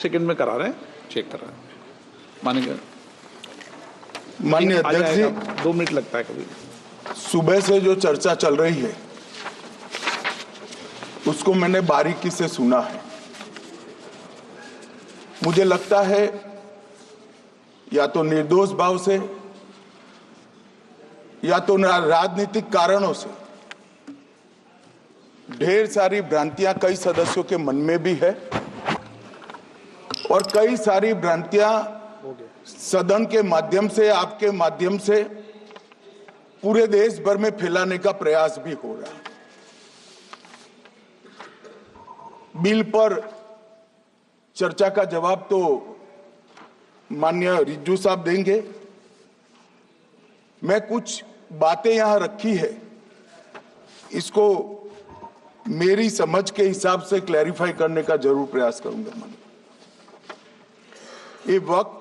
Second में करा रहे हैं, चेक कर रहे हैं। मानेंगे माननीय अध्यक्ष जी, 2 मिनट लगता है कभी। सुबह से जो चर्चा चल रही है उसको मैंने बारीकी से सुना है। मुझे लगता है या तो निर्दोष भाव से या तो राजनीतिक कारणों से ढेर सारी भ्रांतियां कई सदस्यों के मन में भी है और कई सारी भ्रांतियां सदन के माध्यम से, आपके माध्यम से पूरे देश भर में फैलाने का प्रयास भी हो रहा है। बिल पर चर्चा का जवाब तो माननीय रिज्जू साहब देंगे। मैं कुछ बातें यहां रखी है, इसको मेरी समझ के हिसाब से क्लैरिफाई करने का जरूर प्रयास करूंगा। ये वक्त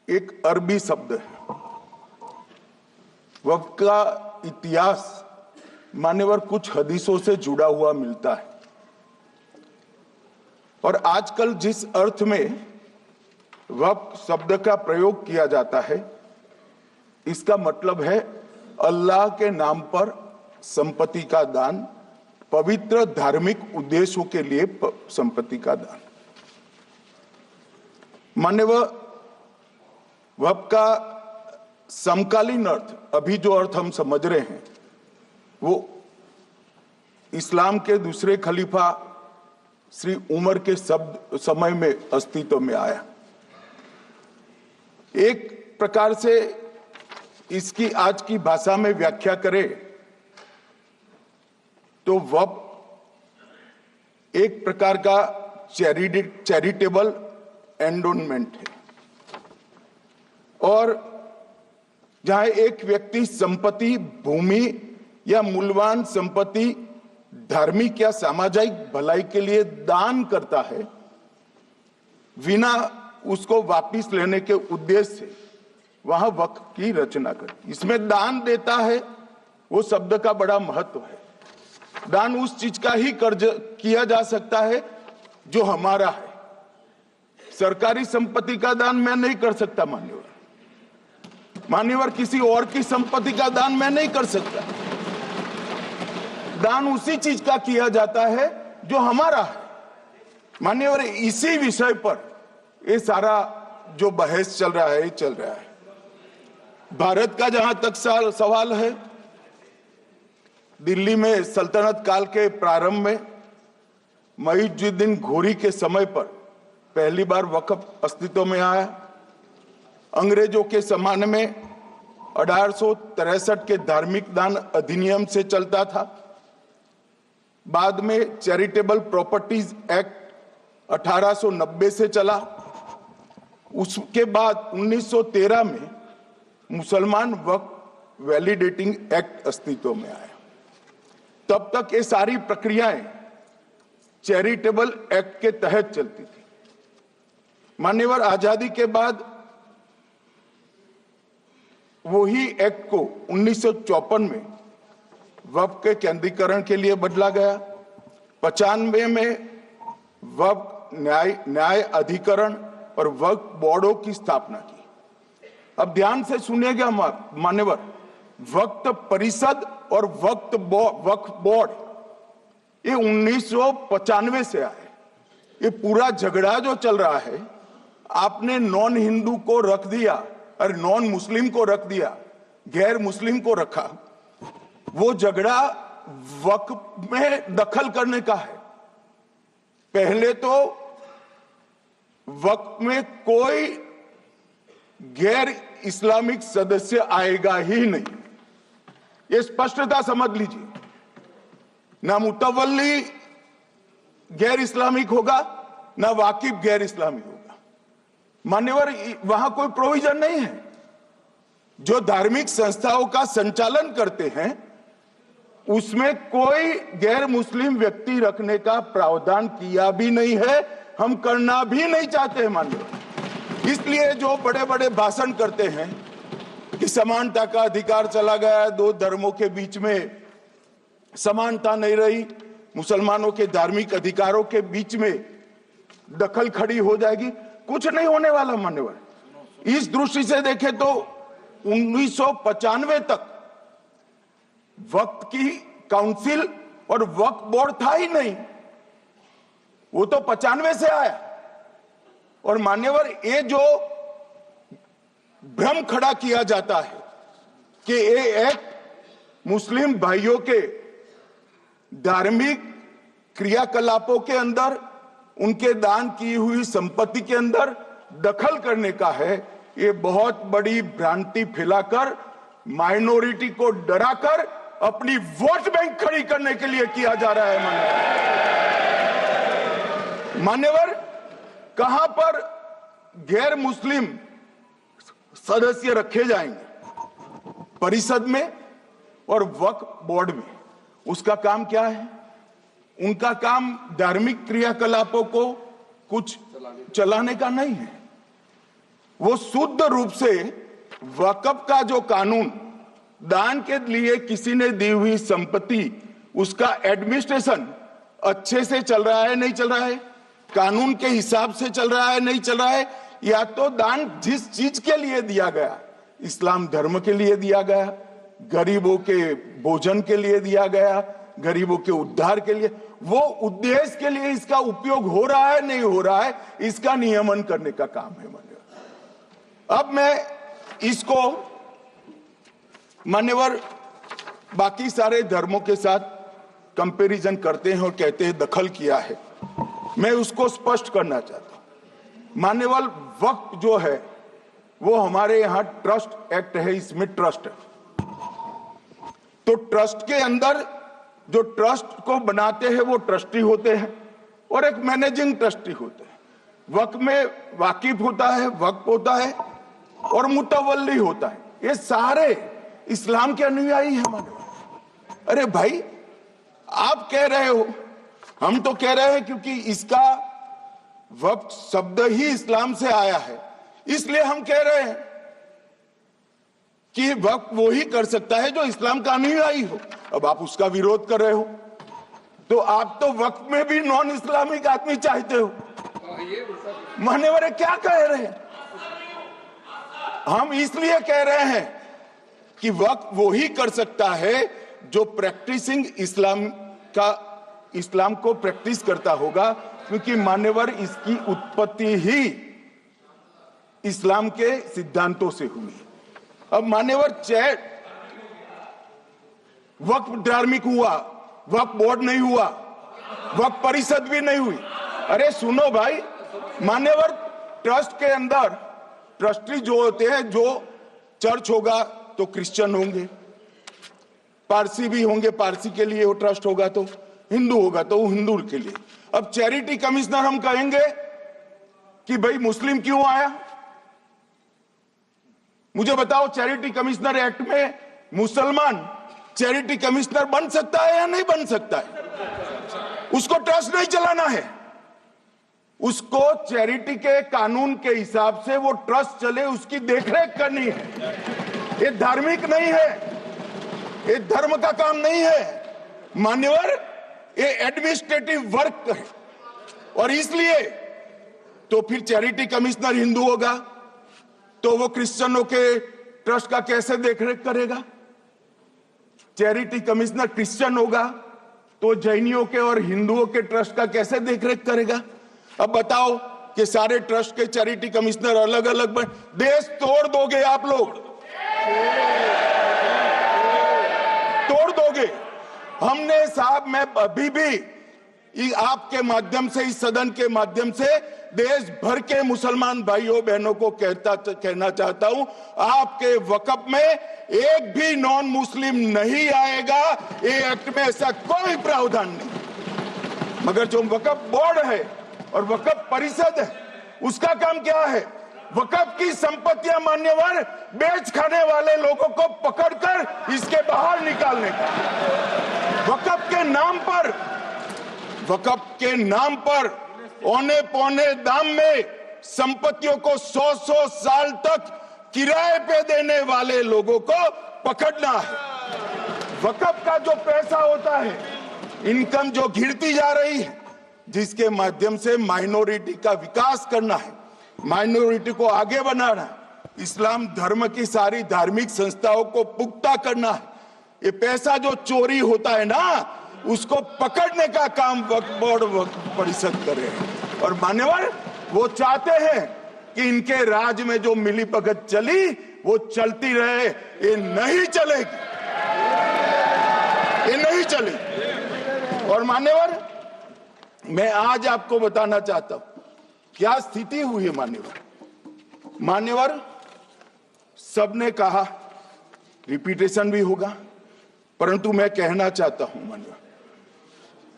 एक अरबी शब्द है। वक्त का इतिहास मान्यवर कुछ हदीसों से जुड़ा हुआ मिलता है और आजकल जिस अर्थ में वक्त शब्द का प्रयोग किया जाता है, इसका मतलब है अल्लाह के नाम पर संपत्ति का दान, पवित्र धार्मिक उद्देश्यों के लिए संपत्ति का दान। मान्यवर वक्त का समकालीन अर्थ, अभी जो अर्थ हम समझ रहे हैं, वो इस्लाम के दूसरे खलीफा श्री उमर के समय में अस्तित्व में आया। एक प्रकार से इसकी आज की भाषा में व्याख्या करें तो वक्फ एक प्रकार का चैरिटेबल एंडोनमेंट है और जहां एक व्यक्ति संपत्ति, भूमि या मूल्यवान संपत्ति धार्मिक या सामाजिक भलाई के लिए दान करता है बिना उसको वापस लेने के उद्देश्य से, वहां वक्फ की रचना कर। इसमें दान देता है, वो शब्द का बड़ा महत्व है। दान उस चीज का ही कर्ज किया जा सकता है जो हमारा है। सरकारी संपत्ति का दान मैं नहीं कर सकता मान्यवर, किसी और की संपत्ति का दान मैं नहीं कर सकता। दान उसी चीज का किया जाता है जो हमारा है मान्यवर। इसी विषय पर ये सारा जो बहस चल रहा है भारत का जहां तक सवाल है, दिल्ली में सल्तनत काल के प्रारंभ में मुइज़्ज़ुद्दीन घोरी के समय पर पहली बार वक्फ अस्तित्व में आया। अंग्रेजों के जमाने में 1863 के धार्मिक दान अधिनियम से चलता था। बाद में चैरिटेबल प्रॉपर्टीज एक्ट 1890 से चला। उसके बाद 1913 में मुसलमान वक्फ वैलिडेटिंग एक्ट अस्तित्व में आया। तब तक ये सारी प्रक्रियाएं चैरिटेबल एक्ट के तहत चलती थी। मान्यवर आजादी के बाद वही एक्ट को 1954 में वक्फ के केंद्रीकरण के लिए बदला गया। 95 में वक्फ न्याय अधिकरण और वक्फ बोर्डों की स्थापना की। अब ध्यान से सुनिएगा मान्यवर, वक्फ परिषद और वक्फ बोर्ड ये 1995 से आए। ये पूरा झगड़ा जो चल रहा है, आपने नॉन हिंदू को रख दिया और नॉन मुस्लिम को रख दिया, गैर मुस्लिम को रखा। वो झगड़ा वक्फ में दखल करने का है। पहले तो वक्फ में कोई गैर इस्लामिक सदस्य आएगा ही नहीं, ये स्पष्टता समझ लीजिए। ना मुतवल्ली गैर इस्लामिक होगा, ना वाकिफ गैर इस्लामी होगा। मान्यवर वहां कोई प्रोविजन नहीं है। जो धार्मिक संस्थाओं का संचालन करते हैं उसमें कोई गैर मुस्लिम व्यक्ति रखने का प्रावधान किया भी नहीं है, हम करना भी नहीं चाहते हैं मान्यवर। इसलिए जो बड़े बड़े भाषण करते हैं कि समानता का अधिकार चला गया, दो धर्मों के बीच में समानता नहीं रही, मुसलमानों के धार्मिक अधिकारों के बीच में दखल खड़ी हो जाएगी? कुछ नहीं होने वाला मान्यवर। इस दृष्टि से देखें तो 1995 तक वक्फ की काउंसिल और वक्फ बोर्ड था ही नहीं, वो तो 95 से आया। और मान्यवर, ये जो भ्रम खड़ा किया जाता है कि ये एक मुस्लिम भाइयों के धार्मिक क्रियाकलापों के अंदर, उनके दान की हुई संपत्ति के अंदर दखल करने का है, ये बहुत बड़ी भ्रांति फैलाकर माइनॉरिटी को डराकर अपनी वोट बैंक खड़ी करने के लिए किया जा रहा है। मान्यवर, कहां पर गैर मुस्लिम सदस्य रखे जाएंगे? परिषद में और वक्फ बोर्ड में। उसका काम क्या है? उनका काम धार्मिक क्रियाकलापों को कुछ चलाने का नहीं है। वो शुद्ध रूप से वक्फ का जो कानून, दान के लिए किसी ने दी हुई संपत्ति, उसका एडमिनिस्ट्रेशन अच्छे से चल रहा है नहीं चल रहा है, कानून के हिसाब से चल रहा है नहीं चल रहा है, या तो दान जिस चीज के लिए दिया गया, इस्लाम धर्म के लिए दिया गया, गरीबों के भोजन के लिए दिया गया, गरीबों के उद्धार के लिए, वो उद्देश्य के लिए इसका उपयोग हो रहा है नहीं हो रहा है, इसका नियमन करने का काम है मान्यवर। अब मैं इसको मान्यवर बाकी सारे धर्मों के साथ कंपैरिजन करते हैं और कहते हैं दखल किया है। मैं उसको स्पष्ट करना चाहता हूं। मान्यवर, वक्फ जो है वो हमारे यहां ट्रस्ट एक्ट है, इसमें ट्रस्ट है। तो ट्रस्ट के अंदर जो ट्रस्ट को बनाते हैं वो ट्रस्टी होते हैं और एक मैनेजिंग ट्रस्टी होते हैं। वक्फ में वाकिफ होता है, वक्फ होता है और मुतवल्ली होता है। ये सारे इस्लाम के अनुयायी हैं मानो। अरे भाई, आप कह रहे हो, हम तो कह रहे हैं क्योंकि इसका वक्फ शब्द ही इस्लाम से आया है, इसलिए हम कह रहे हैं कि वक्फ वो ही कर सकता है जो इस्लाम का अनुयायी हो। अब आप उसका विरोध कर रहे हो, तो आप तो वक्फ में भी नॉन इस्लामिक आदमी चाहते हो। मान्यवर, क्या कह रहे हैं? हम इसलिए कह रहे हैं कि वक्फ वो ही कर सकता है जो प्रैक्टिसिंग इस्लाम को प्रैक्टिस करता होगा, क्योंकि मान्यवर इसकी उत्पत्ति ही इस्लाम के सिद्धांतों से हुई। अब मान्यवर, वक्फ धार्मिक हुआ, वक्फ बोर्ड नहीं हुआ, वक्फ परिषद भी नहीं हुई। अरे सुनो भाई, मान्यवर, ट्रस्ट के अंदर ट्रस्टी जो होते हैं, जो चर्च होगा तो क्रिश्चियन होंगे, पारसी भी होंगे, पारसी के लिए वो ट्रस्ट होगा, तो हिंदू होगा तो वो हिंदू के लिए। अब चैरिटी कमिश्नर हम कहेंगे कि भाई मुस्लिम क्यों आया? मुझे बताओ, चैरिटी कमिश्नर एक्ट में मुसलमान चैरिटी कमिश्नर बन सकता है या नहीं बन सकता है? उसको ट्रस्ट नहीं चलाना है, उसको चैरिटी के कानून के हिसाब से वो ट्रस्ट चले, उसकी देखरेख करनी है। ये धार्मिक नहीं है, ये धर्म का काम नहीं है मान्यवर, ये एडमिनिस्ट्रेटिव वर्क है। और इसलिए तो फिर चैरिटी कमिश्नर हिंदू होगा तो वो क्रिश्चियनों के ट्रस्ट का कैसे देखरेख करेगा? चैरिटी कमिश्नर क्रिश्चियन होगा तो जैनियों के और हिंदुओं के ट्रस्ट का कैसे देखरेख करेगा? अब बताओ कि सारे ट्रस्ट के चैरिटी कमिश्नर अलग अलग बन, देश तोड़ दोगे आप लोग, तोड़ दोगे। हमने साहब, मैं अभी भी आपके माध्यम से, इस सदन के माध्यम से देश भर के मुसलमान भाइयों बहनों को कहना चाहता हूं, आपके वक्फ में एक भी नॉन मुस्लिम नहीं आएगा। ये एक्ट में ऐसा कोई प्रावधान नहीं। मगर जो वक्फ बोर्ड है और वक्फ परिषद है, उसका काम क्या है? वक्फ की संपत्तियां मान्यवर बेच खाने वाले लोगों को पकड़कर इसके बाहर निकालने का। वक्फ के नाम पर औने पौने दाम में संपत्तियों को 100 साल तक किराए पे देने वाले लोगों को पकड़ना है। वक्फ का जो पैसा होता है इनकम जो गिरती जा रही है, जिसके माध्यम से माइनॉरिटी का विकास करना है, माइनॉरिटी को आगे बढ़ाना है, इस्लाम धर्म की सारी धार्मिक संस्थाओं को पुख्ता करना है। ये पैसा जो चोरी होता है ना, उसको पकड़ने का काम वक्फ बोर्ड वक्फ परिषद कर रहे हैं। और मान्यवर, वो चाहते हैं कि इनके राज में जो मिलीभगत चली वो चलती रहे। ये नहीं चलेगी, ये नहीं चलेगी। और मान्यवर, मैं आज आपको बताना चाहता हूं क्या स्थिति हुई है। मान्यवर, सबने कहा, रिपीटेशन भी होगा, परंतु मैं कहना चाहता हूं मान्यवर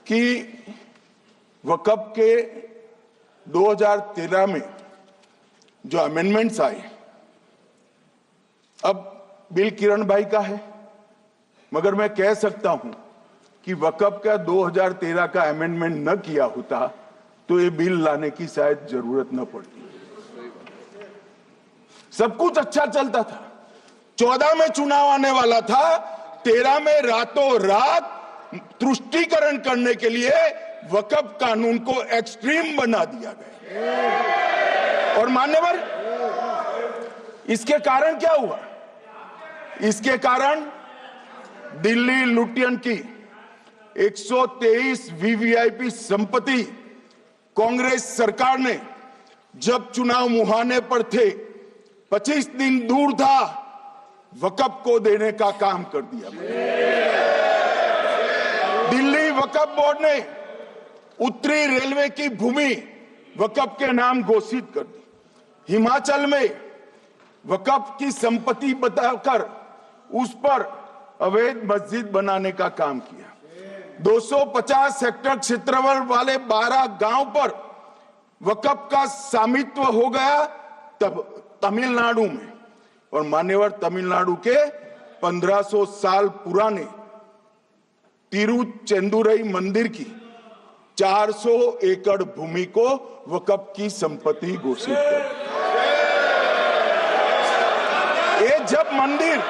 कि वक्फ के 2013 में जो अमेंडमेंट्स आए, अब बिल किरण भाई का है, मगर मैं कह सकता हूं कि वक्फ का 2013 का अमेंडमेंट न किया होता तो ये बिल लाने की शायद जरूरत न पड़ती। सब कुछ अच्छा चलता था, 14 में चुनाव आने वाला था, 13 में रातों रात तुष्टीकरण करने के लिए वक्फ कानून को एक्सट्रीम बना दिया गया। और मान्यवर, इसके कारण क्या हुआ? इसके कारण दिल्ली लुटियन की 123 वीवीआईपी संपत्ति कांग्रेस सरकार ने जब चुनाव मुहाने पर थे, 25 दिन दूर था, वक्फ को देने का काम कर दिया। दिल्ली वक्फ बोर्ड ने उत्तरी रेलवे की भूमि वक्फ के नाम घोषित कर दी। हिमाचल में वक्फ की संपत्ति बताकर उस पर अवैध मस्जिद बनाने का काम किया। 250 हेक्टेयर क्षेत्रफल वाले 12 गांव पर वक्फ का स्वामित्व हो गया तब तमिलनाडु में। और मान्यवर, तमिलनाडु के 1500 साल पुराने तिरुचेंदुरई मंदिर की 400 एकड़ भूमि को वक्फ की संपत्ति घोषित कर। ये जब मंदिर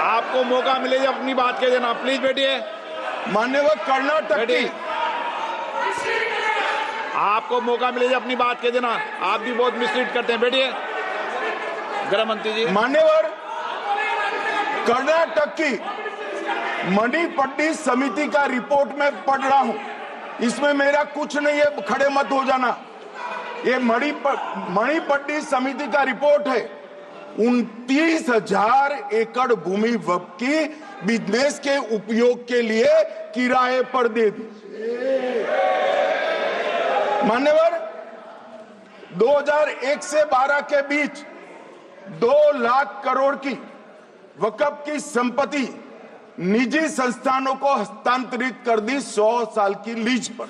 आपको मौका मिले जब अपनी बात कह देना, प्लीज बैठिए। मान्यवर, कर्नाटक की, आपको मौका मिले जब अपनी बात कह देना, आप भी बहुत मिसलीड करते हैं। बैठिए गृह मंत्री जी। मान्यवर, कर्नाटक की मणिपट्टी समिति का रिपोर्ट मैं पढ़ रहा हूं, इसमें मेरा कुछ नहीं है, खड़े मत हो जाना। ये मणिपट्टी समिति का रिपोर्ट है। 29,000 एकड़ भूमि वक्फ की बिजनेस के उपयोग के लिए किराए पर दे दी। मान्यवर, 2001 से 12 के बीच 2 लाख करोड़ की वक्फ की संपत्ति निजी संस्थानों को हस्तांतरित कर दी 100 साल की लीज पर।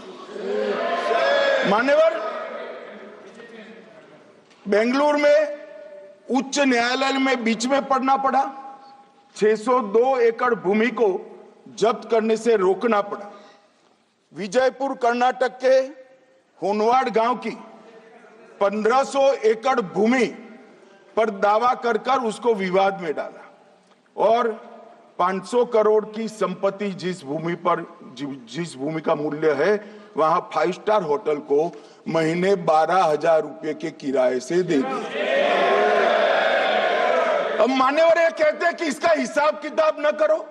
मान्यवर, बेंगलुरु में उच्च न्यायालय में बीच में पढ़ना पड़ा, 602 एकड़ भूमि को जब्त करने से रोकना पड़ा। विजयपुर कर्नाटक के होनवाड़ गांव की 1500 एकड़ भूमि पर दावा कर उसको विवाद में डाला और 500 करोड़ की संपत्ति जिस भूमि का मूल्य है, वहां 5 स्टार होटल को महीने 12,000 रुपए के किराए से दे दिया। अब मान्यवर ये कहते हैं कि इसका हिसाब किताब न करो,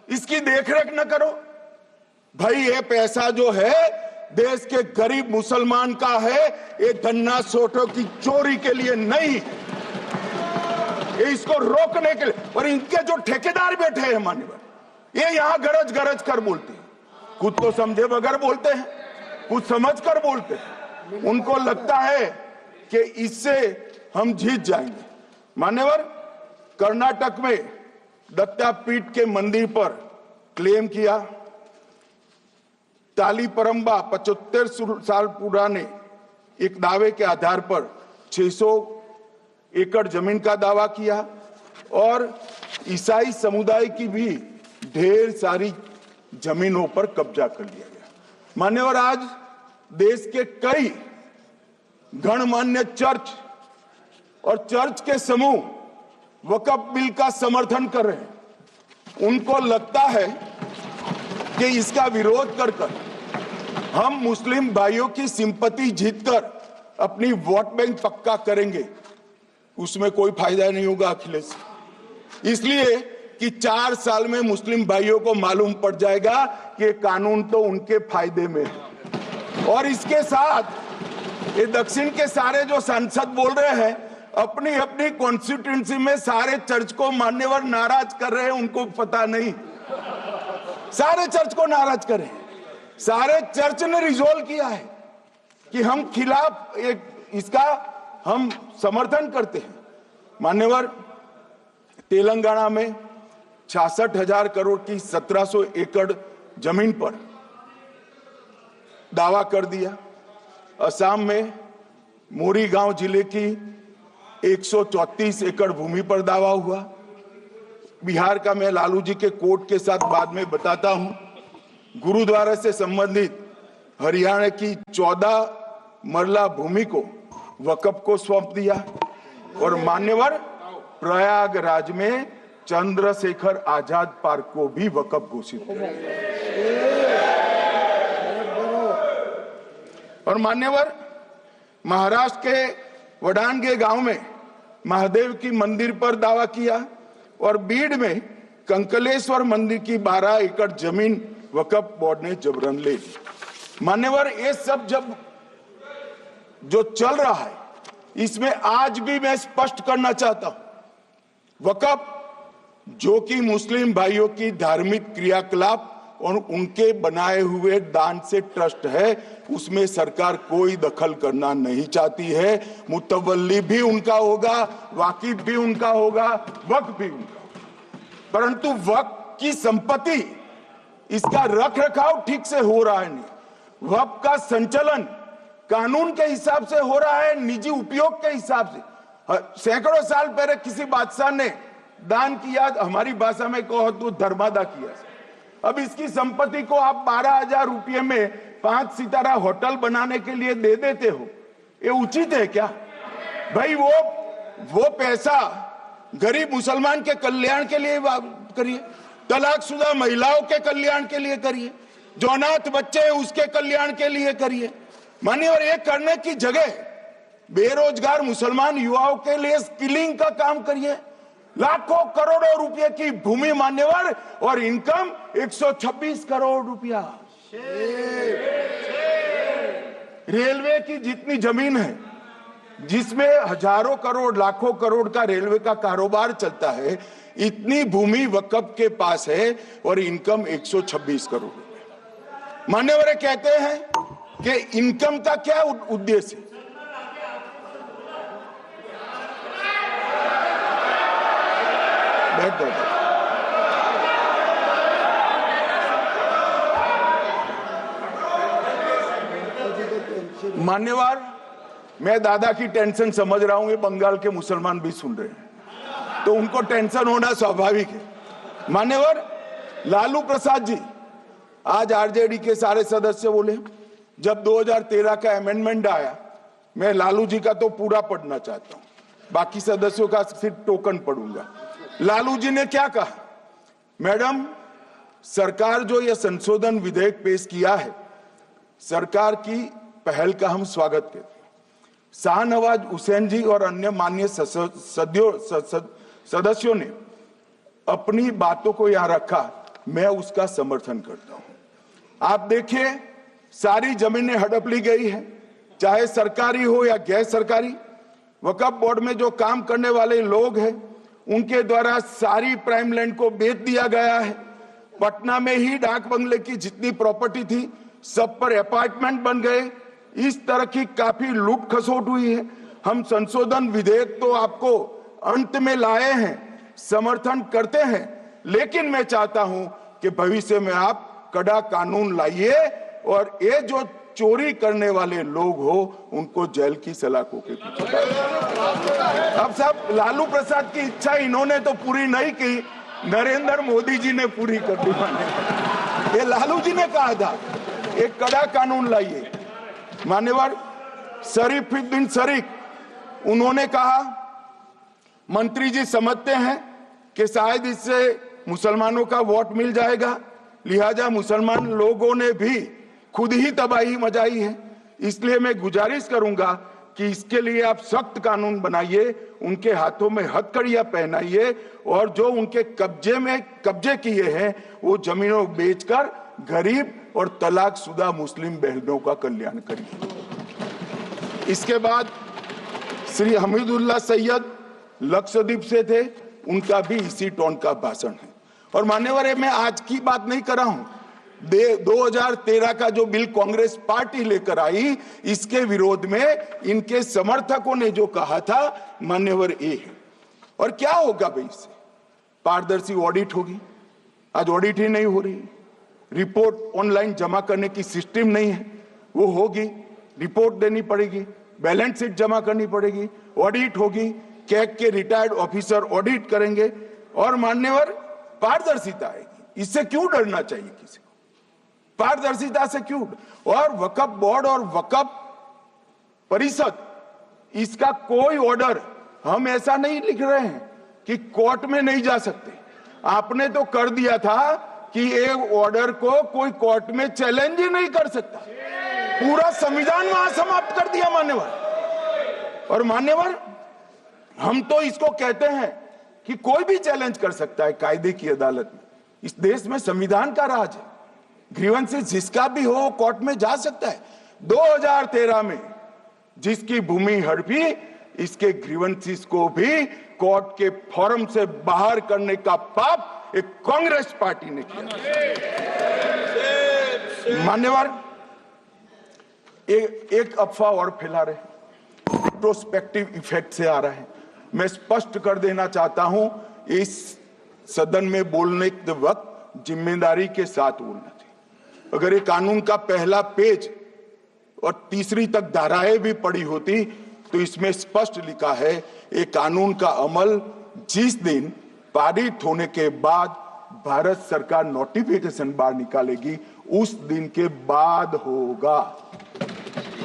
इसकी देखरेख न करो। भाई, ये पैसा जो है देश के गरीब मुसलमान का है, ये गन्ना सोटों की चोरी के लिए नहीं, ये इसको रोकने के लिए। और इनके जो ठेकेदार बैठे हैं मान्यवर, ये यहां गरज कर बोलते हैं, खुद तो समझे बगैर बोलते हैं, कुछ समझ कर बोलते हैं। उनको लगता है कि इससे हम जीत जाएंगे। मान्यवर, कर्नाटक में दत्तापीठ के मंदिर पर क्लेम किया, तालीपरंबा 75 साल पुराने एक दावे के आधार पर 600 एकड़ जमीन का दावा किया और ईसाई समुदाय की भी ढेर सारी जमीनों पर कब्जा कर लिया गया। मान्यवर, आज देश के कई गणमान्य चर्च और चर्च के समूह वक्फ बिल का समर्थन कर रहे हैं। उनको लगता है कि इसका विरोध कर हम मुस्लिम भाइयों की सिंपैथी जीतकर अपनी वोट बैंक पक्का करेंगे। उसमें कोई फायदा नहीं होगा अखिलेश, इसलिए कि 4 साल में मुस्लिम भाइयों को मालूम पड़ जाएगा कि कानून तो उनके फायदे में है। और इसके साथ ये दक्षिण के सारे जो सांसद बोल रहे हैं, अपनी अपनी कॉन्स्टिट्यूएंसी में सारे चर्च को मान्यवर नाराज कर रहे हैं। उनको पता नहीं, सारे चर्च को नाराज कर रहे हैं। सारे चर्च ने रिजोल्व किया है कि हम खिलाफ इसका हम समर्थन करते हैं। मान्यवर, तेलंगाना में 66,000 करोड़ की 1700 एकड़ जमीन पर दावा कर दिया। असम में मोरीगांव जिले की 134 एकड़ भूमि पर दावा हुआ। बिहार का मैं लालू जी के कोर्ट के साथ बाद में बताता हूं। गुरुद्वारा से संबंधित हरियाणा की 14 मरला भूमि को वक्फ को सौंप दिया। और मान्यवर, प्रयागराज में चंद्रशेखर आजाद पार्क को भी वक्फ घोषित किया। और मान्यवर, महाराष्ट्र के वडानगे गांव में महादेव की मंदिर पर दावा किया। और बीड में कंकलेश्वर मंदिर की 12 एकड़ जमीन वक्फ बोर्ड ने जबरन ले ली। मान्यवर, ये सब जब जो चल रहा है, इसमें आज भी मैं स्पष्ट करना चाहता हूं, वक्फ जो कि मुस्लिम भाइयों की धार्मिक क्रियाकलाप और उनके बनाए हुए दान से ट्रस्ट है, उसमें सरकार कोई दखल करना नहीं चाहती है। मुतवल्ली भी उनका होगा, वाकिफ भी उनका होगा, वक्फ भी उनका होगा। परंतु वक्फ की संपत्ति, इसका रख रखाव ठीक से हो रहा है नहीं। वक्फ का संचालन कानून के हिसाब से हो रहा है, निजी उपयोग के हिसाब से। सैकड़ों साल पहले किसी बादशाह ने दान किया, हमारी भाषा में कहो तो धर्मादा किया। अब इसकी संपत्ति को आप 12,000 रुपये में 5 सितारा होटल बनाने के लिए दे देते हो, ये उचित है क्या भाई? वो पैसा गरीब मुसलमान के कल्याण के लिए करिए, तलाकशुदा महिलाओं के कल्याण के लिए करिए, जो अनाथ बच्चे हैं उसके कल्याण के लिए करिए। मानिए, और ये करने की जगह बेरोजगार मुसलमान युवाओं के लिए स्किलिंग का काम करिए। लाखों करोड़ों रुपए की भूमि मान्यवर, और इनकम 126 करोड़ रुपया। रेलवे की जितनी जमीन है, जिसमें हजारों करोड़ लाखों करोड़ का रेलवे का कारोबार चलता है, इतनी भूमि वक्फ के पास है और इनकम 126 करोड़ रुपए। मान्यवर कहते हैं कि इनकम का क्या उद्देश्य है? मान्यवर, मैं दादा की टेंशन समझ रहा हूं, ये बंगाल के मुसलमान भी सुन रहे हैं, तो उनको टेंशन होना स्वाभाविक है। मान्यवर, लालू प्रसाद जी, आज आरजेडी के सारे सदस्य बोले, जब 2013 का अमेंडमेंट आया, मैं लालू जी का तो पूरा पढ़ना चाहता हूं, बाकी सदस्यों का सिर्फ टोकन पढ़ूंगा। लालू जी ने क्या कहा? मैडम, सरकार जो यह संशोधन विधेयक पेश किया है, सरकार की पहल का हम स्वागत करते हैं। शाहनवाज हुसैन जी और अन्य माननीय सदस्यों ने अपनी बातों को यहां रखा, मैं उसका समर्थन करता हूं। आप देखिए, सारी जमीनें हड़प ली गई है, चाहे सरकारी हो या गैर सरकारी। वक्फ बोर्ड में जो काम करने वाले लोग हैं, उनके द्वारा सारी प्राइम लैंड को बेच दिया गया है। पटना में ही डाक बंगले की जितनी प्रॉपर्टी थी, सब पर अपार्टमेंट बन गए। इस तरह की काफी लूट खसोट हुई है। हम संशोधन विधेयक तो आपको अंत में लाए हैं, समर्थन करते हैं, लेकिन मैं चाहता हूं कि भविष्य में आप कड़ा कानून लाइए और ये जो चोरी करने वाले लोग हो, उनको जेल की सलाखों के पीछे। अब सब लालू प्रसाद की इच्छा इन्होंने तो पूरी नहीं की, नरेंद्र मोदी जी ने पूरी कर दी। ये लालू जी ने कहा था, एक कड़ा कानून लाइए। मान्यवर, शरीफुद्दीन शरीफ, उन्होंने कहा मंत्री जी समझते हैं कि शायद इससे मुसलमानों का वोट मिल जाएगा, लिहाजा मुसलमान लोगों ने भी खुद ही तबाही मचाई है, इसलिए मैं गुजारिश करूंगा कि इसके लिए आप सख्त कानून बनाइए, उनके हाथों में हथकड़ियां पहनाइए और जो उनके कब्जे किए हैं वो जमीनों बेचकर गरीब और तलाकशुदा मुस्लिम बहनों का कल्याण करिए। इसके बाद श्री हमीदुल्लाह सैयद लक्षद्वीप से थे, उनका भी इसी टोन का भाषण है। और मान्यवर, मैं आज की बात नहीं कर रहा हूं, 2013 का जो बिल कांग्रेस पार्टी लेकर आई, इसके विरोध में इनके समर्थकों ने जो कहा था, मान्यवर ये है। और क्या होगा भाई इससे? पारदर्शी ऑडिट होगी, आज ऑडिट ही नहीं हो रही, रिपोर्ट ऑनलाइन जमा करने की सिस्टम नहीं है, वो होगी, रिपोर्ट देनी पड़ेगी, बैलेंस शीट जमा करनी पड़ेगी, ऑडिट होगी, कैग के रिटायर्ड ऑफिसर ऑडिट करेंगे और मान्यवर पारदर्शिता आएगी। इससे क्यों डरना चाहिए किसी को? पारदर्शिता से क्यों? और वक्फ बोर्ड और वक्फ परिषद, इसका कोई ऑर्डर हम ऐसा नहीं लिख रहे हैं कि कोर्ट में नहीं जा सकते। आपने तो कर दिया था कि एक ऑर्डर को कोई कोर्ट में चैलेंज ही नहीं कर सकता, पूरा संविधान वहां समाप्त कर दिया मान्यवर। और मान्यवर, हम तो इसको कहते हैं कि कोई भी चैलेंज कर सकता है कायदे की अदालत में। इस देश में संविधान का राज है, ग्रीवेंसेस जिसका भी हो कोर्ट में जा सकता है। 2013 में जिसकी भूमि हड़पी, इसके ग्रीवेंसेस को भी कोर्ट के फोरम से बाहर करने का पाप एक कांग्रेस पार्टी ने किया। मान्यवर, एक अफवाह और फैला रहे, प्रोस्पेक्टिव इफेक्ट से आ रहा है। मैं स्पष्ट कर देना चाहता हूं, इस सदन में बोलने के वक्त जिम्मेदारी के साथ बोलना चाहिए। अगर ये कानून का पहला पेज और तीसरी तक धाराएं भी पड़ी होती तो इसमें स्पष्ट लिखा है, ये कानून का अमल जिस दिन पारित होने के बाद भारत सरकार नोटिफिकेशन बाहर निकालेगी, उस दिन के बाद होगा।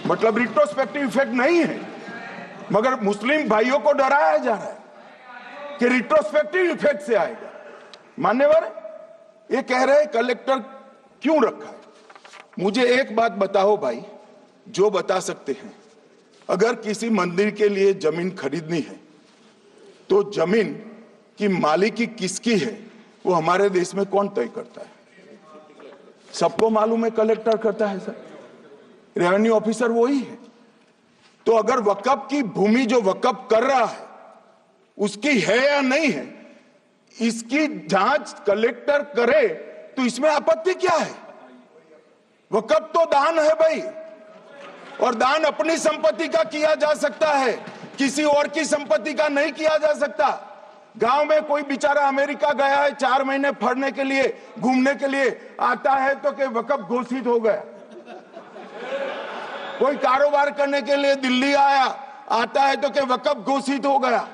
मतलब रिट्रोस्पेक्टिव इफेक्ट नहीं है, मगर मुस्लिम भाइयों को डराया जा रहा है कि रिट्रोस्पेक्टिव इफेक्ट से आएगा। मान्यवर, ये कह रहे कलेक्टर क्यों रखा है? मुझे एक बात बताओ भाई, जो बता सकते हैं, अगर किसी मंदिर के लिए जमीन खरीदनी है तो जमीन की मालिकी किसकी है वो हमारे देश में कौन तय करता है? सबको मालूम है, कलेक्टर करता है सर, रेवेन्यू ऑफिसर वही है। तो अगर वक्फ की भूमि जो वक्फ कर रहा है उसकी है या नहीं है, इसकी जांच कलेक्टर करे तो इसमें आपत्ति क्या है? वक्फ तो दान है भाई, और दान अपनी संपत्ति का किया जा सकता है, किसी और की संपत्ति का नहीं किया जा सकता। गांव में कोई बेचारा अमेरिका गया है 4 महीने पढ़ने के लिए, घूमने के लिए आता है तो कि वक्फ घोषित हो गया। कोई कारोबार करने के लिए दिल्ली आता है तो कि वक्फ घोषित हो गया।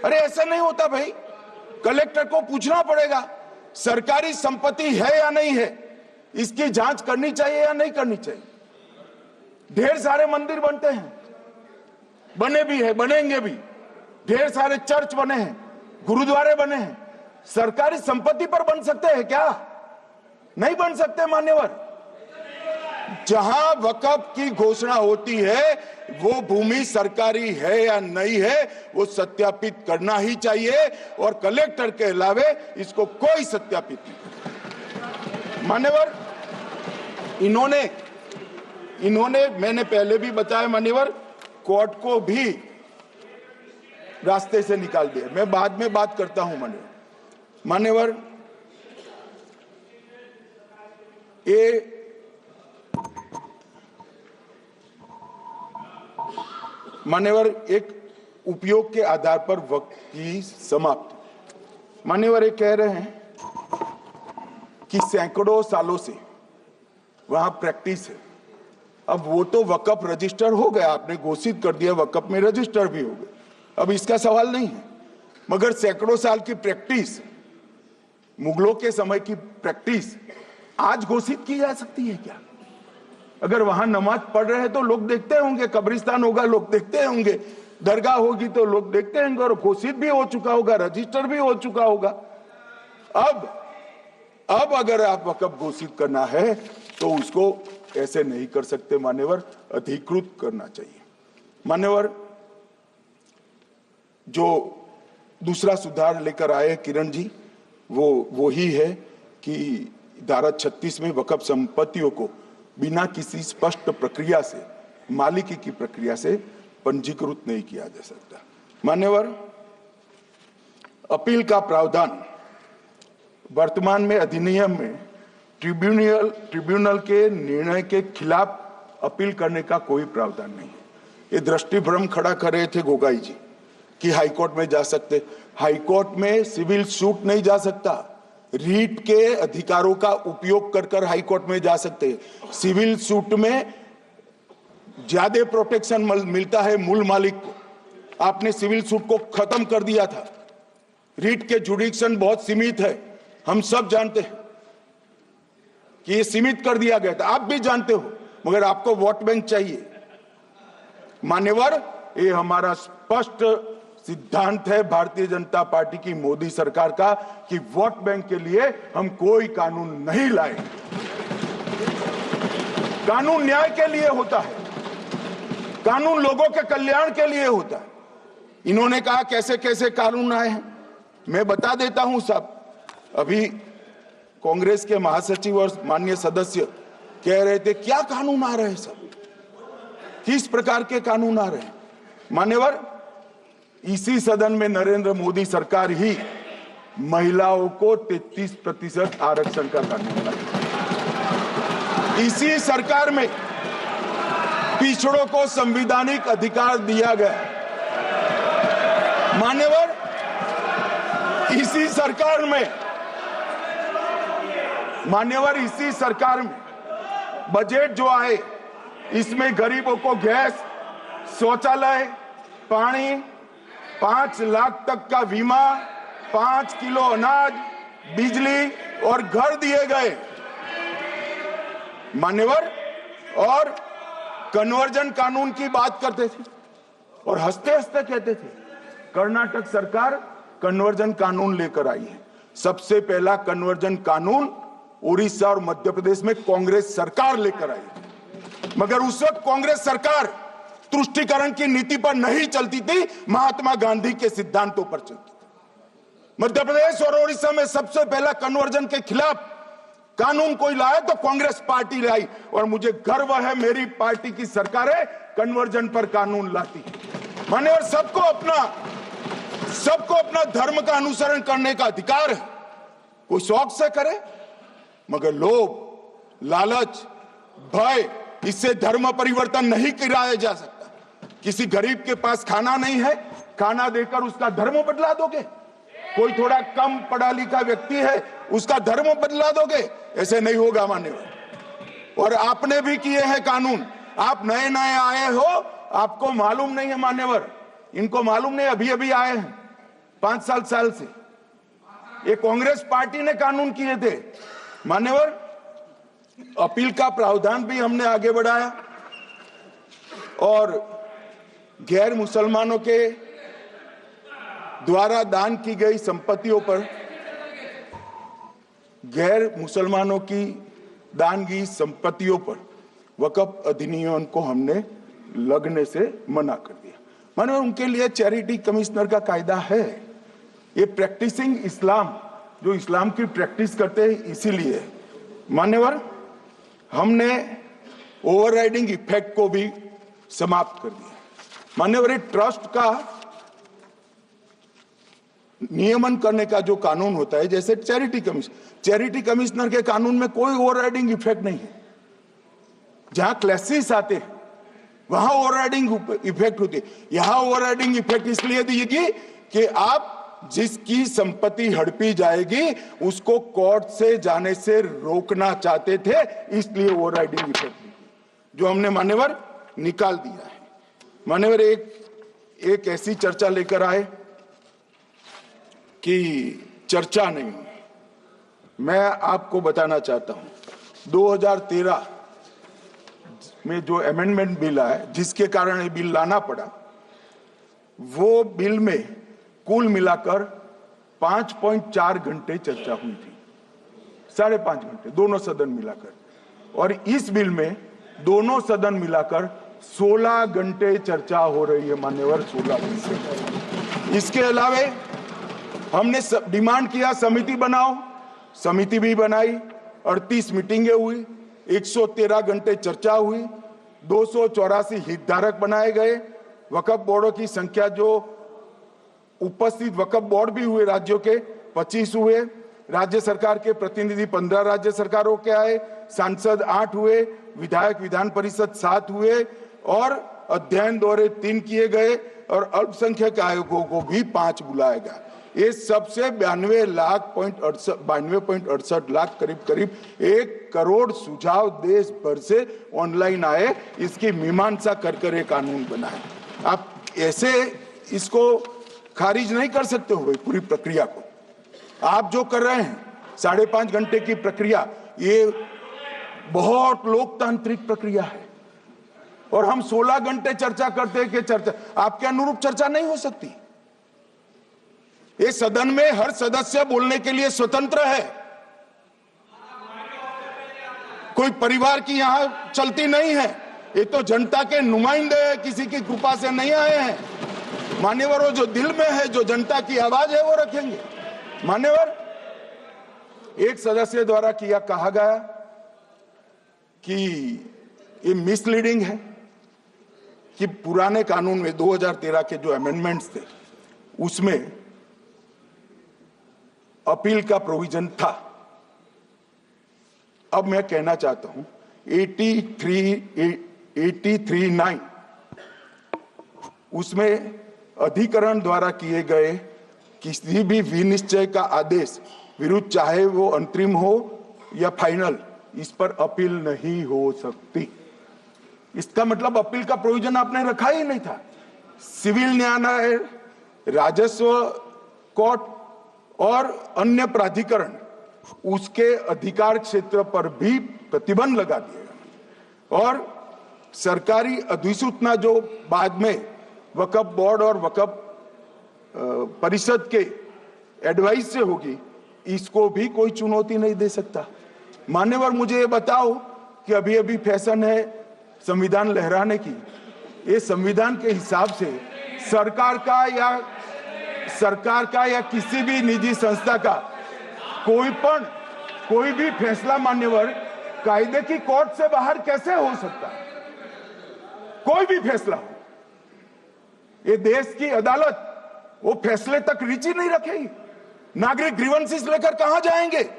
अरे ऐसा नहीं होता भाई, कलेक्टर को पूछना पड़ेगा सरकारी संपत्ति है या नहीं है, इसकी जांच करनी चाहिए या नहीं करनी चाहिए। ढेर सारे मंदिर बनते हैं, बने भी है, बनेंगे भी, ढेर सारे चर्च बने हैं, गुरुद्वारे बने हैं, सरकारी संपत्ति पर बन सकते हैं क्या? नहीं बन सकते मान्यवर। जहां वक्फ की घोषणा होती है वो भूमि सरकारी है या नहीं है वो सत्यापित करना ही चाहिए, और कलेक्टर के अलावे इसको कोई सत्यापित नहीं। मान्यवर, इन्होंने मैंने पहले भी बताया मान्यवर, कोर्ट को भी रास्ते से निकाल दिया। मैं बाद में बात करता हूं मान्यवर, ये मान्यवर एक उपयोग के आधार पर वक्त की समाप्ति। मान्यवर ये कह रहे हैं कि सैकड़ों सालों से वहां प्रैक्टिस है। अब वो तो वक्फ रजिस्टर हो गया, आपने घोषित कर दिया, वक्फ में रजिस्टर भी हो गया, अब इसका सवाल नहीं है। मगर सैकड़ों साल की प्रैक्टिस, मुगलों के समय की प्रैक्टिस आज घोषित की जा सकती है क्या? अगर वहां नमाज पढ़ रहे हैं तो लोग देखते होंगे, कब्रिस्तान होगा लोग देखते होंगे, दरगाह होगी तो लोग देखते होंगे, और घोषित भी हो चुका होगा, रजिस्टर भी हो चुका होगा। अब अगर आप वक्फ घोषित करना है तो उसको ऐसे नहीं कर सकते मान्यवर, अधिकृत करना चाहिए। मान्यवर, जो दूसरा सुधार लेकर आए किरण जी, वो ही है कि धारा 36 में वक्फ संपत्तियों को बिना किसी स्पष्ट प्रक्रिया से, मालिकी की प्रक्रिया से पंजीकृत नहीं किया जा सकता। मान्यवर, अपील का प्रावधान वर्तमान में अधिनियम में ट्रिब्यूनल के निर्णय के खिलाफ अपील करने का कोई प्रावधान नहीं है। ये दृष्टिभ्रम खड़ा कर रहे थे गोगाई जी कि हाईकोर्ट में जा सकते। हाईकोर्ट में सिविल सूट नहीं जा सकता, रीट के अधिकारों का उपयोग कर हाईकोर्ट में जा सकते हैं। सिविल सूट में ज्यादा प्रोटेक्शन मिलता है मूल मालिक को। आपने सिविल सूट को खत्म कर दिया था, रीट के जुडिक्शन बहुत सीमित है, हम सब जानते हैं कि ये सीमित कर दिया गया था, आप भी जानते हो, मगर आपको वोट बैंक चाहिए। मान्यवर, ये हमारा स्पष्ट सिद्धांत है भारतीय जनता पार्टी की, मोदी सरकार का, कि वोट बैंक के लिए हम कोई कानून नहीं लाए। कानून न्याय के लिए होता है, कानून लोगों के कल्याण के लिए होता है। इन्होंने कहा कैसे कैसे कानून आए हैं, मैं बता देता हूं सब। अभी कांग्रेस के महासचिव और माननीय सदस्य कह रहे थे क्या कानून आ रहे हैं, सब किस प्रकार के कानून आ रहे हैं। मान्यवर, इसी सदन में नरेंद्र मोदी सरकार ही महिलाओं को 33% आरक्षण का कानून लाई। इसी सरकार में पिछड़ों को संवैधानिक अधिकार दिया गया। मान्यवर, इसी सरकार में बजट जो आए, इसमें गरीबों को गैस, शौचालय, पानी, 5 लाख तक का बीमा, 5 किलो अनाज, बिजली और घर दिए गए। मान्यवर, और कन्वर्जन कानून की बात करते थे और हंसते हंसते कहते थे कर्नाटक सरकार कन्वर्जन कानून लेकर आई है। सबसे पहला कन्वर्जन कानून उड़ीसा और मध्य प्रदेश में कांग्रेस सरकार लेकर आई, मगर उस वक्त कांग्रेस सरकार तुष्टीकरण की नीति पर नहीं चलती थी, महात्मा गांधी के सिद्धांतों पर चलती थी। मध्य प्रदेश और उड़ीसा में सबसे पहला कन्वर्जन के खिलाफ कानून कोई लाया तो कांग्रेस पार्टी लाई, और मुझे गर्व है मेरी पार्टी की सरकारें कन्वर्जन पर कानून लाती। मान्यवर, सबको अपना धर्म का अनुसरण करने का अधिकार है, कोई शौक से करे, मगर लोभ, लालच, भय, इससे धर्म परिवर्तन नहीं कराया जा सकता। किसी गरीब के पास खाना नहीं है, खाना देकर उसका धर्म बदला दोगे? कोई थोड़ा कम पढ़ा लिखा व्यक्ति है, उसका धर्म बदला दोगे? ऐसे नहीं होगा मान्यवर। और आपने भी किए हैं कानून, आप नए नए आए हो, आपको मालूम नहीं है मान्यवर, इनको मालूम नहीं, अभी अभी आए हैं 5 साल से। ये कांग्रेस पार्टी ने कानून किए थे मान्यवर। अपील का प्रावधान भी हमने आगे बढ़ाया, और गैर मुसलमानों के द्वारा दान की गई संपत्तियों पर, गैर मुसलमानों की दान की संपत्तियों पर वक्फ अधिनियम को हमने लगने से मना कर दिया। माने उनके लिए चैरिटी कमिश्नर का कायदा है। ये प्रैक्टिसिंग इस्लाम, जो इस्लाम की प्रैक्टिस करते हैं, इसीलिए मान्यवर हमने ओवरराइडिंग इफेक्ट को भी समाप्त कर दिया। मान्यवर, ट्रस्ट का नियमन करने का जो कानून होता है, जैसे चैरिटी कमिश्नर के कानून में कोई ओवरराइडिंग इफेक्ट नहीं है। जहां क्लासेस आते हैं वहां ओवरराइडिंग इफेक्ट होती है। यहां ओवरराइडिंग इफेक्ट इसलिए देगी कि आप जिसकी संपत्ति हड़पी जाएगी उसको कोर्ट से जाने से रोकना चाहते थे, इसलिए ओवरराइडिंग इफेक्ट जो हमने मान्यवर निकाल दिया है। मान्यवर, एक ऐसी चर्चा लेकर आए कि चर्चा नहीं हुई। मैं आपको बताना चाहता हूं 2013 में जो अमेंडमेंट बिल आया, जिसके कारण ये बिल लाना पड़ा, वो बिल में कुल मिलाकर 5.4 घंटे चर्चा हुई थी, 5.5 घंटे दोनों सदन मिलाकर। और इस बिल में दोनों सदन मिलाकर 16 घंटे चर्चा हो रही है मान्यवर, 16 घंटे। इसके अलावे हमने डिमांड किया समिति बनाओ, समिति भी बनाई, 38 मीटिंगें हुई, 113 घंटे चर्चा हुई, 284 हितधारक बनाए गए। वक्फ बोर्डों की संख्या जो उपस्थित वक्फ बोर्ड भी हुए राज्यों के 25 हुए, राज्य सरकार के प्रतिनिधि 15 राज्य सरकारों के आए, सांसद 8 हुए, विधायक विधान परिषद 7 हुए और अध्ययन दौरे 3 किए गए और अल्पसंख्यक आयोगों को भी 5 बुलाया गया। ये सबसे 92.68 लाख करीब 1 करोड़ सुझाव देश भर से ऑनलाइन आए। इसकी मीमांसा कर ये कानून बना है। आप ऐसे इसको खारिज नहीं कर सकते हो भाई, पूरी प्रक्रिया को। आप जो कर रहे हैं 5.5 घंटे की प्रक्रिया, ये बहुत लोकतांत्रिक प्रक्रिया है और हम 16 घंटे चर्चा करते हैं कि चर्चा आपके अनुरूप चर्चा नहीं हो सकती। ये सदन में हर सदस्य बोलने के लिए स्वतंत्र है, कोई परिवार की यहां चलती नहीं है। ये तो जनता के नुमाइंदे हैं, किसी की कृपा से नहीं आए हैं। मान्यवर, जो दिल में है, जो जनता की आवाज है, वो रखेंगे। मान्यवर, एक सदस्य द्वारा कहा गया कि ये मिसलीडिंग है कि पुराने कानून में 2013 के जो अमेंडमेंट्स थे उसमें अपील का प्रोविजन था। अब मैं कहना चाहता हूं 83(9) उसमें अधिकरण द्वारा किए गए किसी भी विनिश्चय का आदेश विरुद्ध, चाहे वो अंतरिम हो या फाइनल, इस पर अपील नहीं हो सकती। इसका मतलब अपील का प्रोविजन आपने रखा ही नहीं था। सिविल न्यायालय, राजस्व कोर्ट और अन्य प्राधिकरण उसके अधिकार क्षेत्र पर भी प्रतिबंध लगा दिया और सरकारी अधिसूचना जो बाद में वक्फ बोर्ड और वक्फ परिषद के एडवाइस से होगी, इसको भी कोई चुनौती नहीं दे सकता। मान्यवर, मुझे ये बताओ कि अभी अभी फैशन है संविधान लहराने की। ये संविधान के हिसाब से सरकार का या किसी भी निजी संस्था का कोई भी फैसला मान्यवर कायदे की कोर्ट से बाहर कैसे हो सकता है? कोई भी फैसला हो, ये देश की अदालत वो फैसले तक रुचि नहीं रखेगी। नागरिक ग्रीवेंसेस लेकर कहां जाएंगे?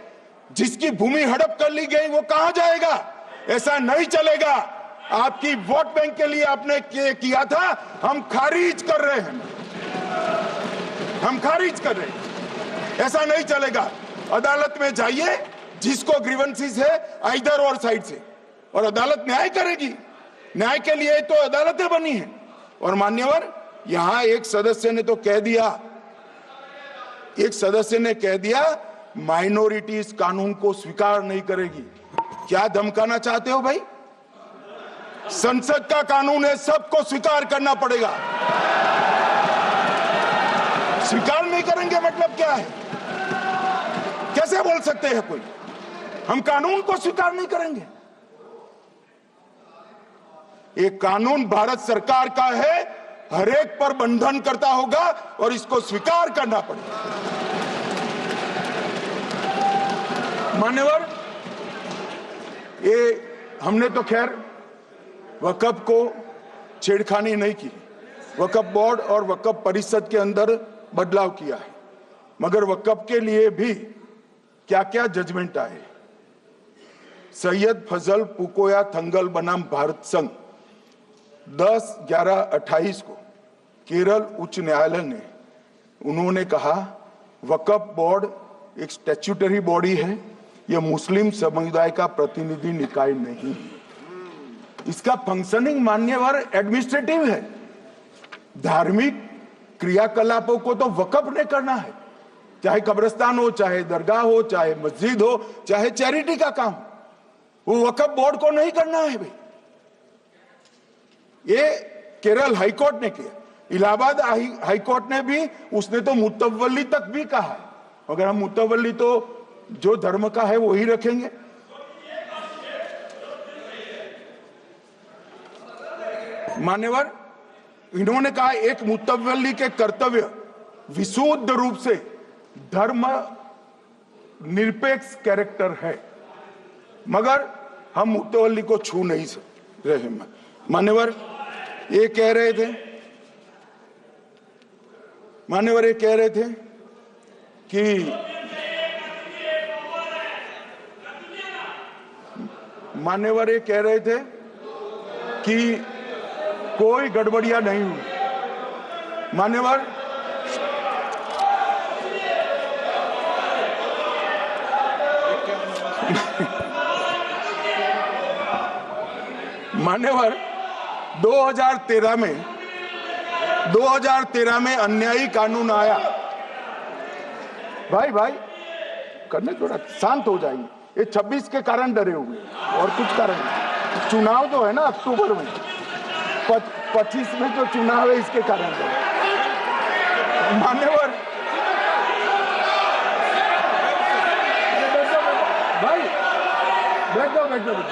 जिसकी भूमि हड़प कर ली गई वो कहां जाएगा? ऐसा नहीं चलेगा। आपकी वोट बैंक के लिए आपने किया था, हम खारिज कर रहे हैं, हम खारिज कर रहे हैं। ऐसा नहीं चलेगा। अदालत में जाइए, जिसको ग्रीवेंसेस है आइदर और साइड से, और अदालत न्याय करेगी। न्याय के लिए तो अदालतें बनी हैं। और मान्यवर, यहां एक सदस्य ने तो कह दिया माइनॉरिटी इस कानून को स्वीकार नहीं करेगी। क्या धमकाना चाहते हो भाई? संसद का कानून है, सबको स्वीकार करना पड़ेगा। स्वीकार नहीं करेंगे मतलब क्या है? कैसे बोल सकते हैं कोई हम कानून को स्वीकार नहीं करेंगे? ये कानून भारत सरकार का है, हर एक पर बंधन करता होगा और इसको स्वीकार करना पड़ेगा। मान्यवर, ये हमने तो खैर वक्फ को छेड़खानी नहीं की। वक्फ बोर्ड और वक्फ परिषद के अंदर बदलाव किया है, मगर वक्फ के लिए भी क्या क्या जजमेंट आए। सैयद फजल पुकोया थंगल बनाम भारत संघ 10/11/28 को केरल उच्च न्यायालय ने उन्होंने कहा वक्फ बोर्ड एक स्टैट्यूटरी बॉडी है, यह मुस्लिम समुदाय का प्रतिनिधि निकाय नहीं है। इसका फंक्शनिंग मान्यवर एडमिनिस्ट्रेटिव है। धार्मिक क्रियाकलापों को तो वक्फ ने करना है, चाहे कब्रिस्तान हो, चाहे दरगाह हो, चाहे मस्जिद हो, चाहे चैरिटी का काम, वो वक्फ बोर्ड को नहीं करना है भाई। ये केरल हाईकोर्ट ने किया। इलाहाबाद हाईकोर्ट ने भी, उसने तो मुतवल्ली तक भी कहा, अगर हम मुतवल्ली तो जो धर्म का है वही रखेंगे। मान्यवर, इन्होंने कहा एक मुतवल्ली के कर्तव्य विशुद्ध रूप से धर्म निरपेक्ष कैरेक्टर है, मगर हम मुतवल्ली को छू नहीं रहे। मान्यवर ये कह रहे थे, मान्यवर ये कह रहे थे कि मान्यवर ये कह रहे थे कि कोई गड़बड़ियां नहीं हुई। मान्यवर मान्यवर 2013 में अन्यायी कानून आया। भाई करने, थोड़ा शांत हो जाइए। ये 26 के कारण डरे हुए और कुछ कारण नहीं। चुनाव जो है ना अक्टूबर में, 25 में जो चुनाव है इसके कारण डरे। मान्यवर भाई बैठ जाओ।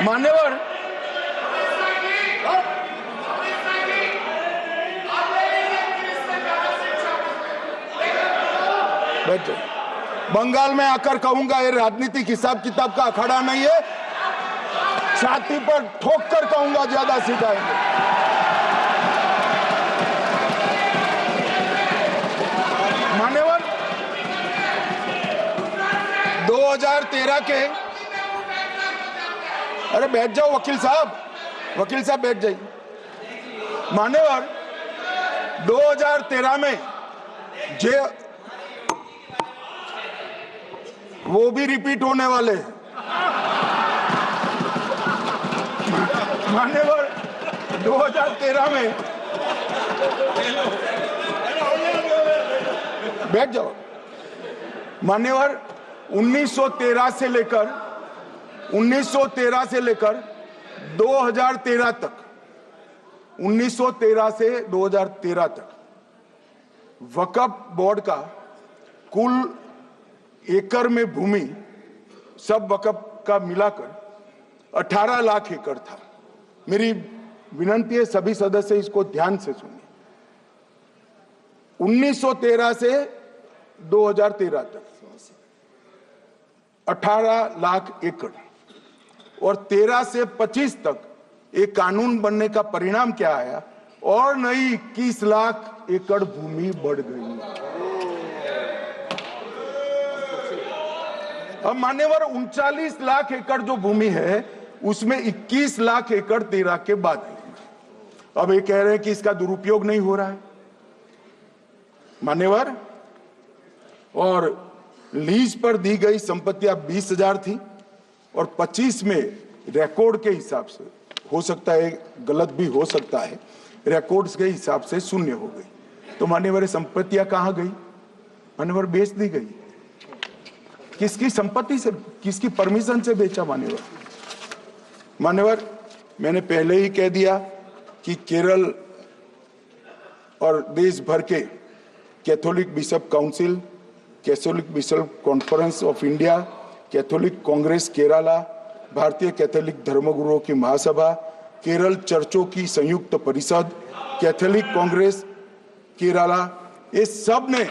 मान्यवर बैठ जाओ। बंगाल में आकर कहूंगा ये राजनीतिक हिसाब किताब का अखाड़ा नहीं है, छाती पर ठोक कर कहूंगा ज्यादा सिखाएंगे। मान्यवर 2013 के, अरे बैठ जाओ वकील साहब बैठ जाइए। मान्यवर 2013 में वो भी रिपीट होने वाले हैं। मान्यवर 2013 में बैठ जाओ। मान्यवर 1913 से लेकर 2013 तक, 1913 से 2013 तक वक्फ बोर्ड का कुल एकड़ में भूमि सब वक्फ का मिलाकर 18 लाख एकड़ था। मेरी विनंती है सभी सदस्य इसको ध्यान से सुनिए। 1913 से 2013 तक 18 लाख एकड़, और 13 से 25 तक एक कानून बनने का परिणाम क्या आया, और नई 21 लाख एकड़ भूमि बढ़ गई। अब मान्यवर 39 लाख एकड़ जो भूमि है उसमें 21 लाख एकड़ 13 के बाद है। अब ये कह रहे हैं कि इसका दुरुपयोग नहीं हो रहा है। मान्यवर, और लीज पर दी गई संपत्तियां 20,000 थी और 25 में रिकॉर्ड के हिसाब से, हो सकता है गलत भी हो सकता है, रिकॉर्ड्स के हिसाब से शून्य हो गई। तो मान्यवर संपत्तियां कहां गई? मान्यवर बेच दी गई। किसकी संपत्ति से, किसकी परमिशन से बेचा? मान्यवर मैंने पहले ही कह दिया कि केरल और देश भर के Catholic bishop council, Catholic bishop conference of India, Catholic Congress Kerala, भारतीय कैथोलिक धर्मगुरुओं की महासभा, केरल चर्चों की संयुक्त परिषद, कैथोलिक कांग्रेस केरला, ये सब ने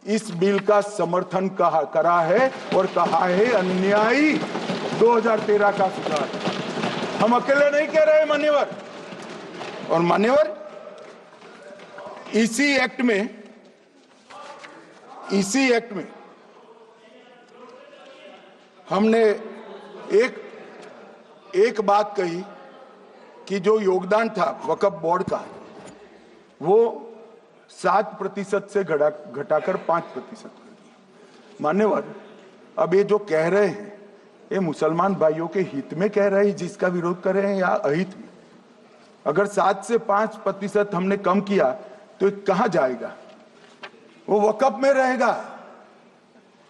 इस बिल का समर्थन करा है और कहा है अन्यायी 2013 का सुधार। हम अकेले नहीं कह रहे मान्यवर। और मान्यवर इसी एक्ट में हमने एक बात कही कि जो योगदान था वक्फ बोर्ड का वो 7% से घटाकर 5% कर दिया। मान्यवर अब ये जो कह रहे हैं ये मुसलमान भाइयों के हित में कह रहे हैं, जिसका विरोध कर रहे हैं, या अहित में? अगर 7 से 5% हमने कम किया तो ये कहां जाएगा? वो वक्फ में रहेगा।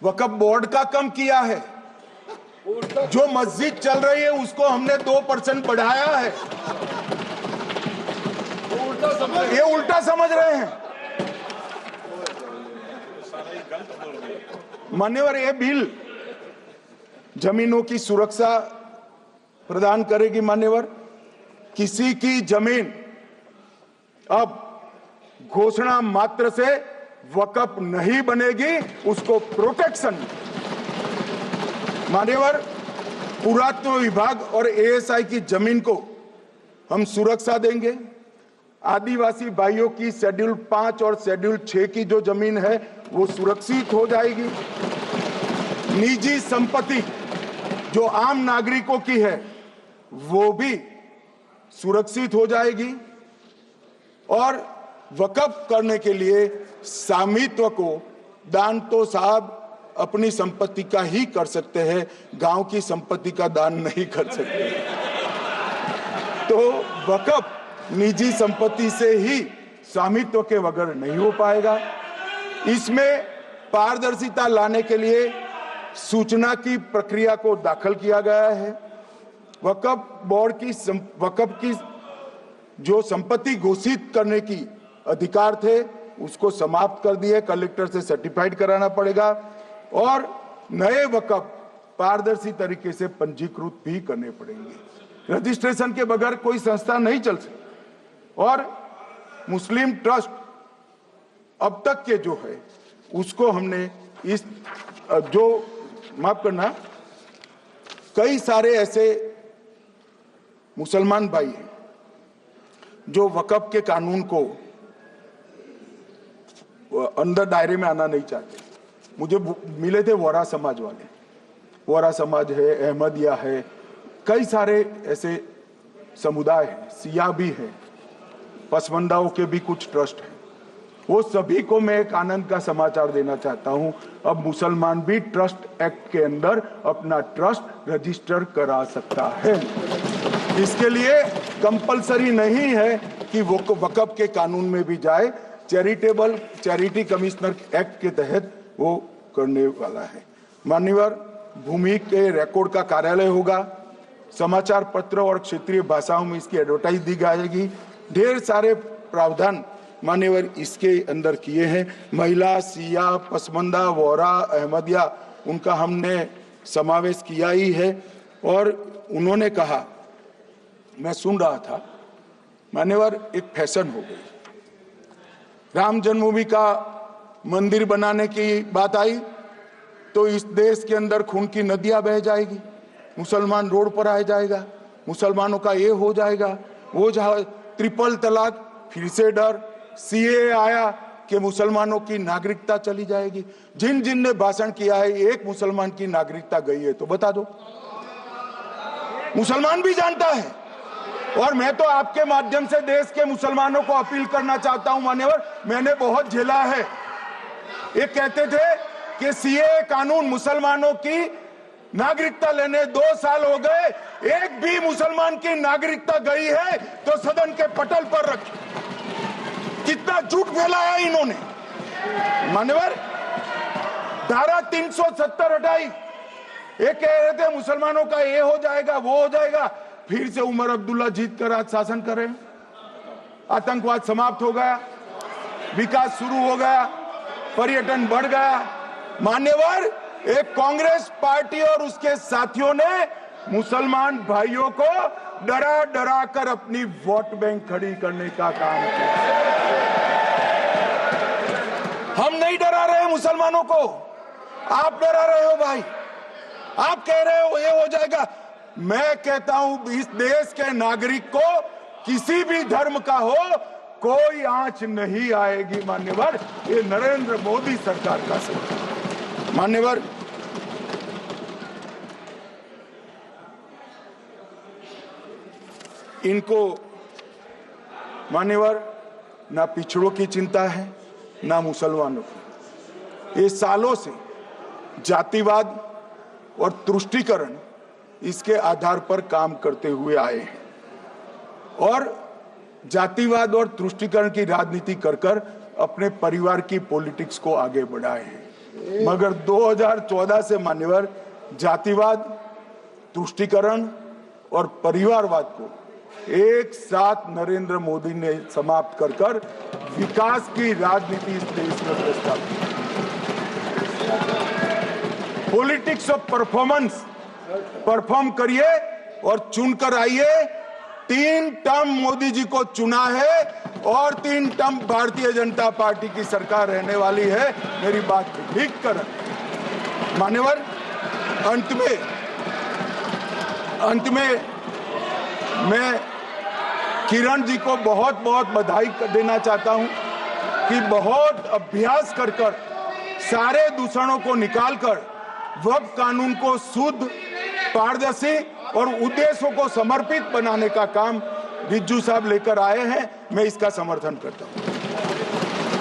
वक्फ बोर्ड का कम किया है, जो मस्जिद चल रही है उसको हमने 2% बढ़ाया है। ये उल्टा समझ रहे हैं मान्यवर। ये बिल जमीनों की सुरक्षा प्रदान करेगी मान्यवर। किसी की जमीन अब घोषणा मात्र से वक़्फ नहीं बनेगी, उसको प्रोटेक्शन मान्यवर। पुरातत्व विभाग और एएसआई की जमीन को हम सुरक्षा देंगे। आदिवासी भाइयों की शेड्यूल 5 और शेड्यूल 6 की जो जमीन है वो सुरक्षित हो जाएगी। निजी संपत्ति जो आम नागरिकों की है वो भी सुरक्षित हो जाएगी। और वक़्फ करने के लिए स्वामित्व को दान तो साहब अपनी संपत्ति का ही कर सकते हैं, गांव की संपत्ति का दान नहीं कर सकते। तो वक़्फ निजी संपत्ति से ही स्वामित्व के बगैर नहीं हो पाएगा। इसमें पारदर्शिता लाने के लिए सूचना की प्रक्रिया को दाखिल किया गया है। वक़्फ बोर्ड की वक़्फ की जो संपत्ति घोषित करने की अधिकार थे उसको समाप्त कर दिए। कलेक्टर से सर्टिफाइड कराना पड़ेगा और नए वक़्फ पारदर्शी तरीके से पंजीकृत भी करने पड़ेंगे। रजिस्ट्रेशन के बगैर कोई संस्था नहीं चल सकती। और मुस्लिम ट्रस्ट अब तक के जो है उसको हमने इस जो माफ करना, कई सारे ऐसे मुसलमान भाई हैं जो वक़्फ के कानून को अंदर दायरे में आना नहीं चाहते। मुझे मिले थे वोरा समाज वाले, वोरा समाज है, अहमदिया है, कई सारे ऐसे समुदाय हैं, सिया भी हैं, पसमंदाओं के भी कुछ ट्रस्ट हैं। वो सभी को मैं एक आनंद का समाचार देना चाहता हूं, अब मुसलमान भी ट्रस्ट एक्ट के अंदर अपना ट्रस्ट रजिस्टर करा सकता है। इसके लिए कंपलसरी नहीं है कि वो वक़्फ के कानून में भी जाए, चैरिटी कमिश्नर एक्ट के तहत वो करने वाला है। मान्यवर, भूमि के रिकॉर्ड का कार्यालय होगा, समाचार पत्र और क्षेत्रीय भाषाओं में इसकी एडवर्टाइज दी जाएगी। ढेर सारे प्रावधान मान्यवर इसके अंदर किए हैं। महिला, सिया, पसमंदा, वोरा, अहमदिया उनका हमने समावेश किया ही है। और उन्होंने कहा, मैं सुन रहा था मान्यवर, एक फैशन हो गई, राम जन्मभूमि का मंदिर बनाने की बात आई तो इस देश के अंदर खून की नदियां बह जाएगी, मुसलमान रोड पर आ जाएगा, मुसलमानों का ये हो जाएगा, वो जहां ट्रिपल तलाक, फिर से डर, सीए आया कि मुसलमानों की नागरिकता चली जाएगी। जिन जिन ने भाषण किया है, एक मुसलमान की नागरिकता गई है तो बता दो। मुसलमान भी जानता है। और मैं तो आपके माध्यम से देश के मुसलमानों को अपील करना चाहता हूं मान्यवर, मैंने बहुत झेला है। ये कहते थे कि सीए कानून मुसलमानों की नागरिकता लेने 2 साल हो गए, एक भी मुसलमान की नागरिकता गई है तो सदन के पटल पर रख। कितना झूठ फैलाया इन्होंने मान्यवर। धारा 370 हटाई, ये कह रहे थे मुसलमानों का ये हो जाएगा, वो हो जाएगा। फिर से उमर अब्दुल्ला जीत कर आज शासन करे, आतंकवाद समाप्त हो गया, विकास शुरू हो गया, पर्यटन बढ़ गया। मान्यवर, एक कांग्रेस पार्टी और उसके साथियों ने मुसलमान भाइयों को डरा डरा कर अपनी वोट बैंक खड़ी करने का काम किया। हम नहीं डरा रहे मुसलमानों को, आप डरा रहे हो भाई। आप कह रहे हो ये हो जाएगा। मैं कहता हूं इस देश के नागरिक को किसी भी धर्म का हो कोई आंच नहीं आएगी मान्यवर। ये नरेंद्र मोदी सरकार का सरकार मान्यवर। इनको मान्यवर ना पिछड़ों की चिंता है ना मुसलमानों की। ये सालों से जातिवाद और तुष्टीकरण इसके आधार पर काम करते हुए आए हैं और जातिवाद और तुष्टीकरण की राजनीति कर कर अपने परिवार की पॉलिटिक्स को आगे बढ़ाए हैं। मगर 2014 से मान्यवर जातिवाद तुष्टीकरण और परिवारवाद को एक साथ नरेंद्र मोदी ने समाप्त कर विकास की राजनीति इस देश में प्रस्तावित की। पॉलिटिक्स ऑफ परफॉर्मेंस, परफॉर्म करिए और चुनकर आइए। 3 टर्म मोदी जी को चुना है और 3 टर्म भारतीय जनता पार्टी की सरकार रहने वाली है। मेरी बात को ठीक कर। मान्यवर, अंत में मैं किरण जी को बहुत बहुत बधाई देना चाहता हूं कि बहुत अभ्यास कर सारे दूषणों को निकालकर वक्फ कानून को शुद्ध, पारदर्शी और उद्देश्यों को समर्पित बनाने का काम रिज्जू साहब लेकर आए हैं। मैं इसका समर्थन करता हूं।